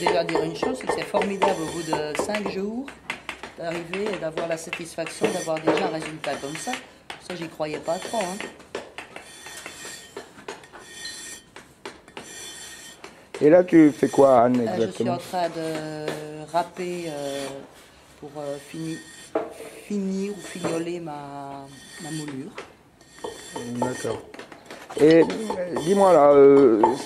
déjà dire une chose, c'est que c'est formidable au bout de 5 jours d'arriver et d'avoir la satisfaction d'avoir déjà un résultat comme ça. Ça, j'y croyais pas trop. Hein. Et là, tu fais quoi, Anne, exactement? Je suis en train de râper pour finir ou fignoler ma moulure. D'accord. Et dis-moi là,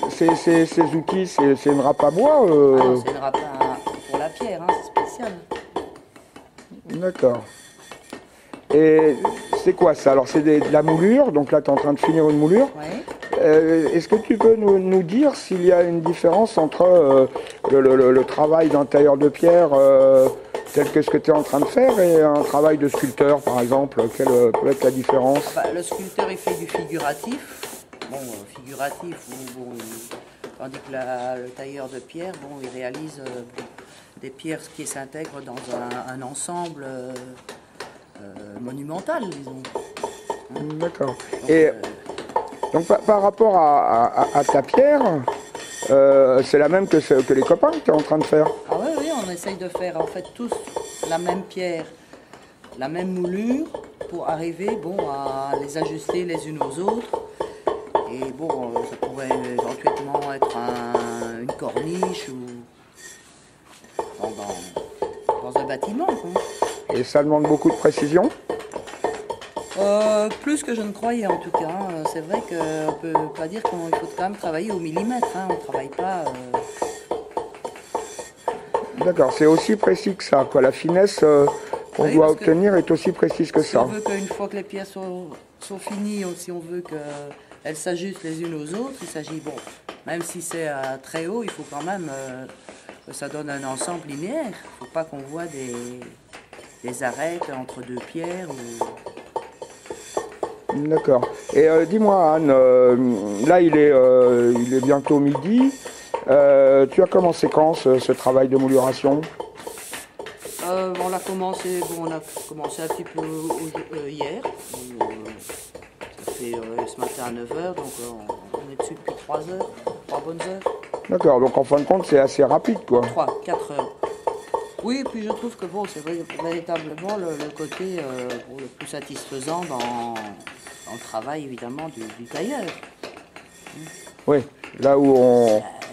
ces outils, c'est une râpe à bois Ah non, c'est une râpe pour la pierre, hein, c'est spécial. D'accord. Et c'est quoi ça? Alors c'est de la moulure, donc là tu es en train de finir une moulure. Ouais. Est-ce que tu peux nous dire s'il y a une différence entre le travail d'un tailleur de pierre tel que ce que tu es en train de faire et un travail de sculpteur par exemple? Quelle peut être la différence? Ah bah, le sculpteur il fait du figuratif. Bon, figuratif, tandis que le tailleur de pierre, bon, il réalise des pierres qui s'intègrent dans un ensemble monumental, disons. D'accord. Et donc par rapport à ta pierre, c'est la même que les copains que tu es en train de faire? Ah oui, oui, on essaye de faire en fait tous la même pierre, la même moulure, pour arriver bon, à les ajuster les unes aux autres. Et bon, ça pourrait éventuellement être une corniche ou dans un bâtiment. Quoi. Et ça demande beaucoup de précision? Plus que je ne croyais en tout cas. C'est vrai qu'on ne peut pas dire qu'il faut quand même travailler au millimètre. Hein. On ne travaille pas... D'accord, c'est aussi précis que ça, quoi. La finesse qu'on doit obtenir est aussi précise que si ça. On veut qu'une fois que les pièces sont finies, si on veut qu'elles s'ajustent les unes aux autres, il s'agit, bon, même si c'est très haut, il faut quand même que ça donne un ensemble linéaire. Il ne faut pas qu'on voit des arêtes entre deux pierres. D'accord. Et dis-moi, Anne, là il est bientôt midi. Tu as commencé quand ce travail de mouluration? On a commencé un petit peu hier. Ça fait ce matin à 9 h, donc on est dessus depuis 3 heures, 3 bonnes heures. D'accord, donc en fin de compte c'est assez rapide quoi. 3, 4 heures. Oui, puis je trouve que bon, c'est véritablement le côté le plus satisfaisant dans le travail évidemment du tailleur. Oui, là où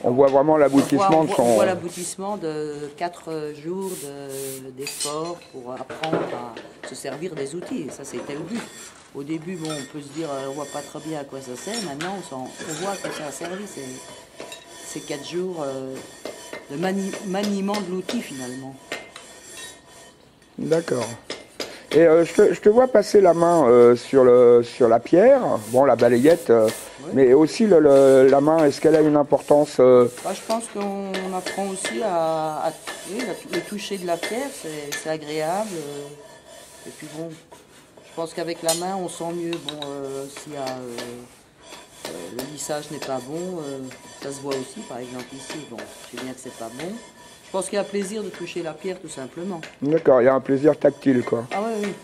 on voit vraiment l'aboutissement de son... On voit l'aboutissement de 4 jours d'efforts pour apprendre à se servir des outils. Et ça, c'était le but. Au début, bon, on peut se dire, on voit pas très bien à quoi ça sert. Maintenant, on voit à quoi ça a servi ces 4 jours de maniement de l'outil, finalement. D'accord. Et je te vois passer la main sur la pierre, bon, la balayette, oui. Mais aussi la main, est-ce qu'elle a une importance Bah, je pense qu'on apprend aussi oui, le toucher de la pierre, c'est agréable. Et puis bon, je pense qu'avec la main, on sent mieux. Bon, s'il y a le lissage n'est pas bon, ça se voit aussi, par exemple ici. Bon, je sais bien que c'est pas bon. Je pense qu'il y a plaisir de toucher la pierre, tout simplement. D'accord, il y a un plaisir tactile, quoi. Ah oui,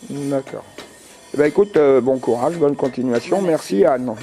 oui. D'accord. Eh bien, écoute, bon courage, bonne continuation. Merci Anne.